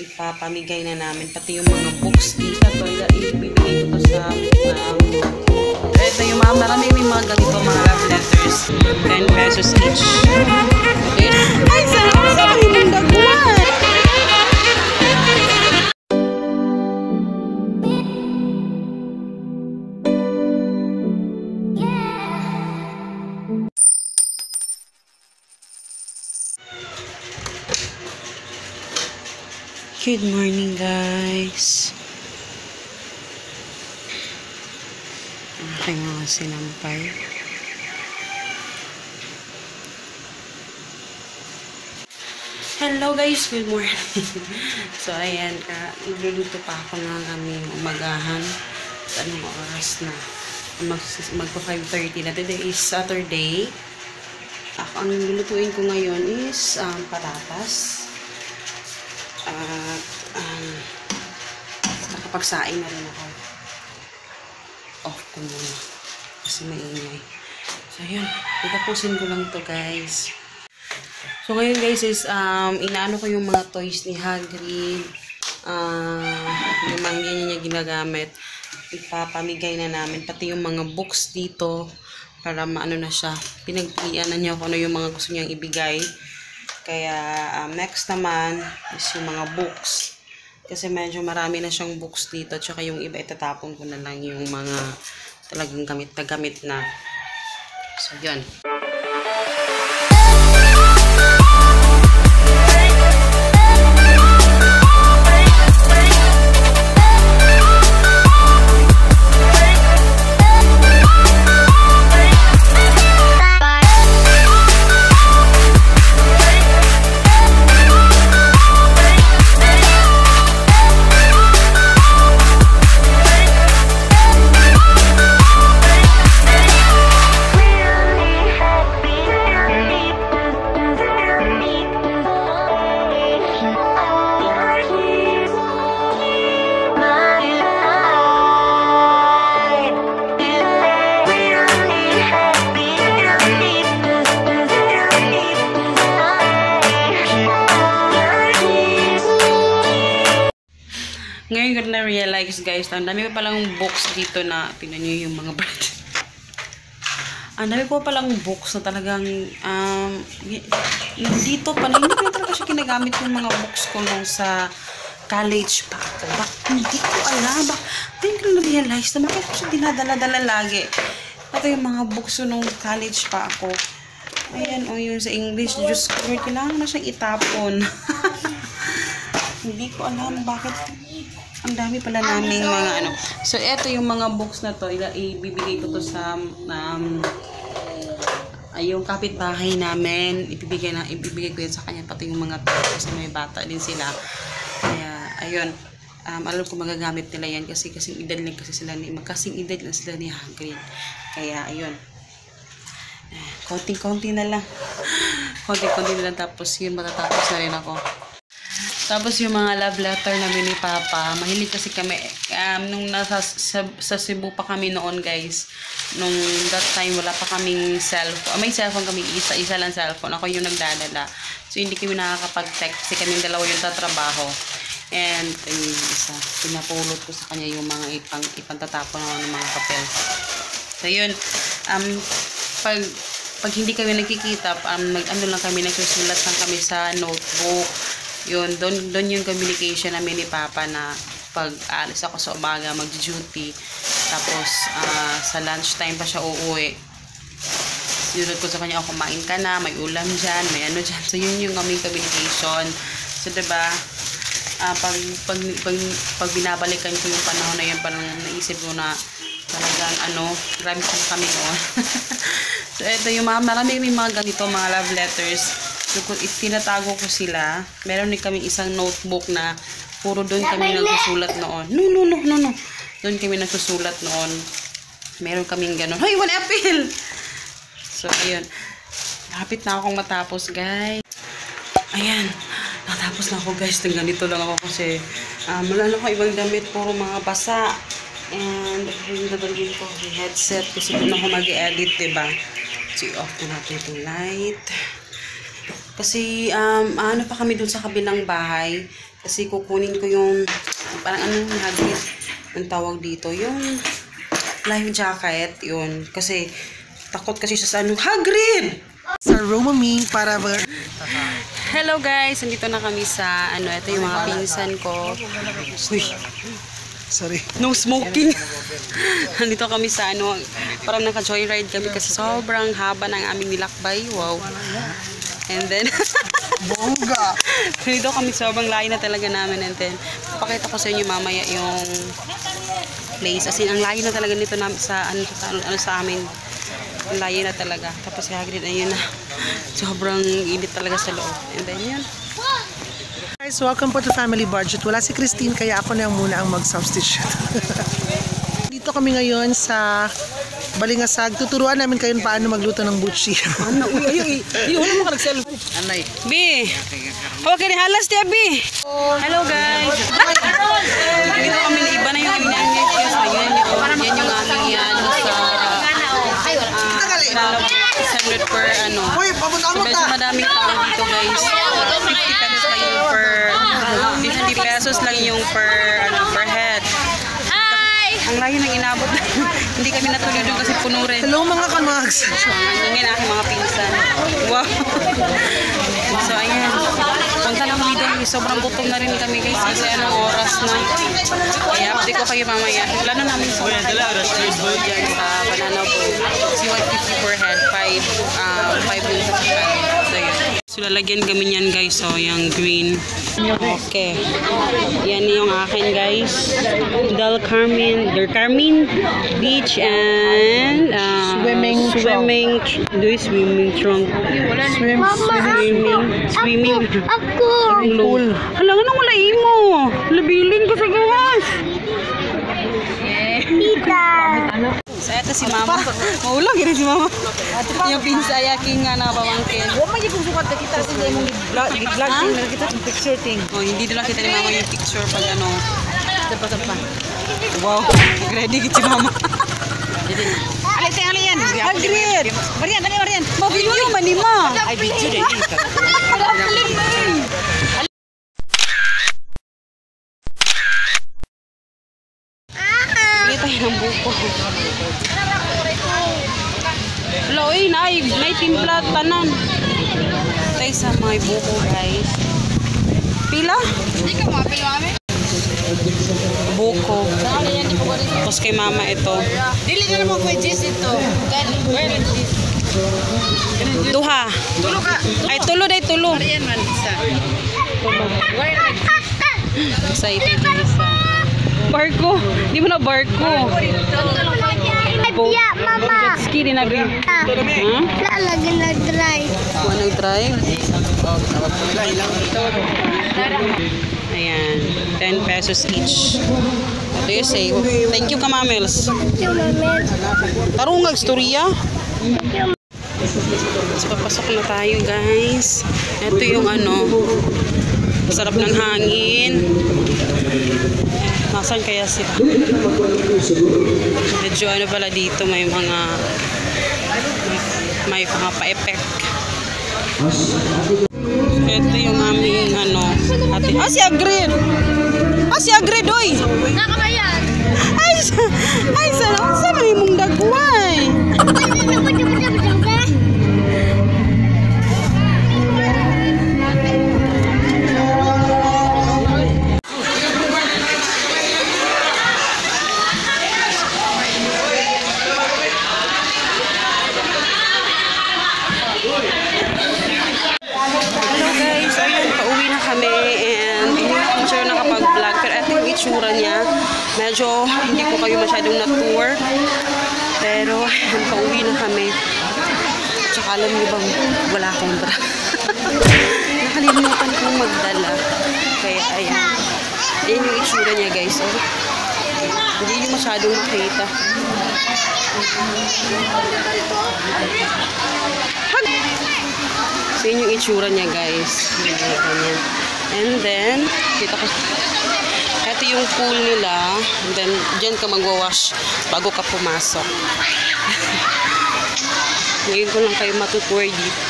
ipapamigay na namin. Pati yung mga books dito. Ibibigay ko to sa ito yung marami yung mga ganito, mga love letters. 10 pesos each. Ay, sarap! Yung dagwan! Good morning, guys. Aking mga sinampay. Hello, guys. Good morning. So, ayan. Igluluto pa ako ng aming umagahan. At anong oras na? Magpa 5:30 na. Today is Saturday. Ang lulutuin ko ngayon is patatas. Nakapagsaing na rin ako. Off ko muna kasi maingay. So yun, itapusin ko lang to, guys. So ngayon, guys, is inaano ko yung mga toys ni Hagrid. Yung mga niya ginagamit, ipapamigay na namin. Pati yung mga books dito para maano na siya. Pinagpilian na niya kung ano yung mga gusto niyang ibigay. Kaya, next naman is yung mga books. Kasi medyo marami na siyang books dito. Tsaka yung iba, itatapon ko na lang yung mga talagang gamit na gamit na. So, yun. Ngayon ko na-realize, guys, ang dami pa palang books dito na, tingnan nyo yung mga bread. Ang dami ko palang books na talagang, dito pa, hindi ko talaga siya ginagamit yung mga books ko nung sa college pa ako. Hindi ko alam. Hindi ko na-realize na bakit ko siya dinadala-dala lagi. Ito yung mga books nung college pa ako. Ayan, o yun sa English. Diyos ko, kailangan na siyang itapon. Hindi ko alam bakit. Ang dami pala naming mga ano. So, eto yung mga books na to. Ibibigay ko to sa yung kapitbahay namin. Ibibigay ko yan sa kanya. Pati yung mga to. Kasi may bata din sila. Kaya, ayun. Alam ko magagamit nila yan. Kasi kasing edad lang kasi sila magkasing edad lang sila ni Hagrid. Kaya, ayun. Konting-konti na lang. Konting-konti na lang. Tapos yun, matatapos na rin ako. Tapos yung mga love letter namin ni Papa, mahilig kasi kami, nung nasa sa Cebu pa kami noon, guys, nung that time wala pa kaming cellphone, may cellphone kami, isa lang cellphone, ako yung nagdadala, so hindi kami nakakapag-text kasi kaming dalawa yung tatrabaho, and yung isa, pinapulot ko sa kanya yung mga ipantatapon ng mga papel. So yun, pag hindi kami nagkikita, ano lang kami, nagsusulat lang kami sa notebook. Yun, doon yung communication namin ni Papa na pag alis ako sa umaga, mag-duty. Tapos, sa lunchtime pa siya uuwi. Sinunod ko sa kanya, kumain ka na, may ulam dyan, may ano dyan. So, yun yung aming communication. So, diba, pag binabalikan ko yung panahon na yun, parang naisip ko na talagang, grabe kami noon. So, ito yung marami yung mga ganito, mga love letters. So, tinatago ko sila. Meron din kami isang notebook na puro doon kami nagsusulat noon. No. Doon kami nagsusulat noon. Meron kaming ganun. Hoy, 1 apple! So, ayun. Lapit na akong matapos, guys. Ayan. Natapos na ako, guys. Ganito lang ako kasi wala na ako ibang damit. Puro mga basa. And, yung dadalhin ko yung headset kasi doon ako mag-edit, diba? So, off na natin itong light. Kasi, ano pa kami dun sa kabilang bahay. Kasi kukunin ko yung, parang ano, hagrid, ang tawag dito, yung life jacket, yun. Kasi, takot kasi siya sa ano, hagrid! Sa roaming para Hello guys, nandito na kami sa, ano, ito yung mga pinsan ko. Uy, sorry. no smoking. Nandito kami sa, ano, parang naka-joyride kami kasi sobrang haba ng aming nilakbay. Wow. And then, Bongga! dito kami sobrang layo na talaga namin. And then, papakita ko sa inyo mamaya yung place. As in, ang layo na talaga nito sa, ano sa amin. Ang layo na talaga. Tapos si Hagrid, ayun na. Sobrang init talaga sa loob. And then, yun. Guys, welcome po to Family Budget. Wala si Christine, kaya ako na muna ang mag-substitute. Dito kami ngayon sa Balingasag. Tuturuan namin kayo paano magluto ng butchi. Ano? Uy, wala mo ka nag-cellphone. Anay. B. Okay, halas di, B. Hello, guys. Dito kami na iba na yung inangyayon. Yan yung aming yan sa 600 per ano. So, medyo madaming tao dito, guys. 50 pesos lang yung per 50 pesos lang yung per head. Ang layo ng inabot. Hindi kami natuloy doon kasi puno rin. Hello mga kamags. So, ang ngayon aking mga pinsan. Wow. So, ayan. Punta lang kami doon. Sobrang gutom na rin kami, guys. Kasi anong oras na. Kaya update ko kayo mamaya. Plano namin sa dyan sa Banana Bowl. Si 150 per head. 5 dun sa chicken. So, yun. So, lalagyan kami niyan, guys. So, yung green. Okay. Yan yung akin, guys. Del Carmen Beach and swimming trunk. Swimming pool. Hala nga nang wala imo. Labilin ko sa gawas. Tita. So, ito si Mama. Maulang yun si Mama. Yung pinsaya king nga nakapamangkin. Huwag man yung sukat na kita sa mong vlog na kita sa picture thing. Oh, hindi doon nakita ni Mama yung picture pag ano. Sapa. Wow, ready si Mama. Alin yan. Agreed. Marian. Mabinyo man ni Ma. Ay, video din. Hindi tayo ng buko. Hello, nay timpla tanan. Tayo sa mga buko, guys. Pila? Hindi ka mapilo kami. Buko. Tapos kay Mama ito. Dili na naman ko Jess ito. Where is this? Duha. Tulo ka. Ay, tulo. Marian man isa. Where is this? Sa ito din isa. Barko. Di mo na barko. Iya, Mama. Jet ski din na rin. Lagi nag-drive. Nag-drive? Ayan. 10 pesos each. What do you say? Thank you, Kamamels. Tarungag storya. Tapos papasok na tayo, guys. Ito yung ano. Sarap ng hangin. Nasaan kaya sila? Medyo ano pala dito, may mga pa-effect. Ito yung aming ano. Si Agrid! Si Agrid, oy! Nakamayan. Ay, saan man yung mong dagway? Itsura niya. Medyo hindi ko kayo masyadong na-tour. Pero, pauwi na kami. Tsaka alam niyo bang wala akong bra. Nakalimutan kong magdala. Kaya, ayan. Yan yung itsura niya, guys. Oh. Hindi niyo masyadong makita. So, yun yung itsura niya, guys. And then, kita ko. Ito yung pool nila. And then, dyan ka magwawash bago ka pumasok. Ngayon ko lang kayo matutour dito.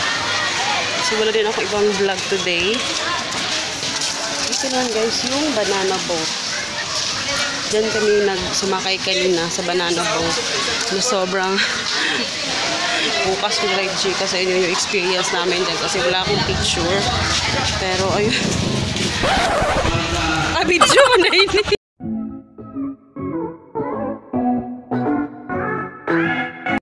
Kasi wala din ako ibang vlog today. Ito naman guys, yung banana boat. Diyan kami nagsumakay kanina sa banana boat na sobrang bukas ko like chika sa inyo yung experience namin dyan kasi wala akong picture. Pero ayun. Video mo na yun.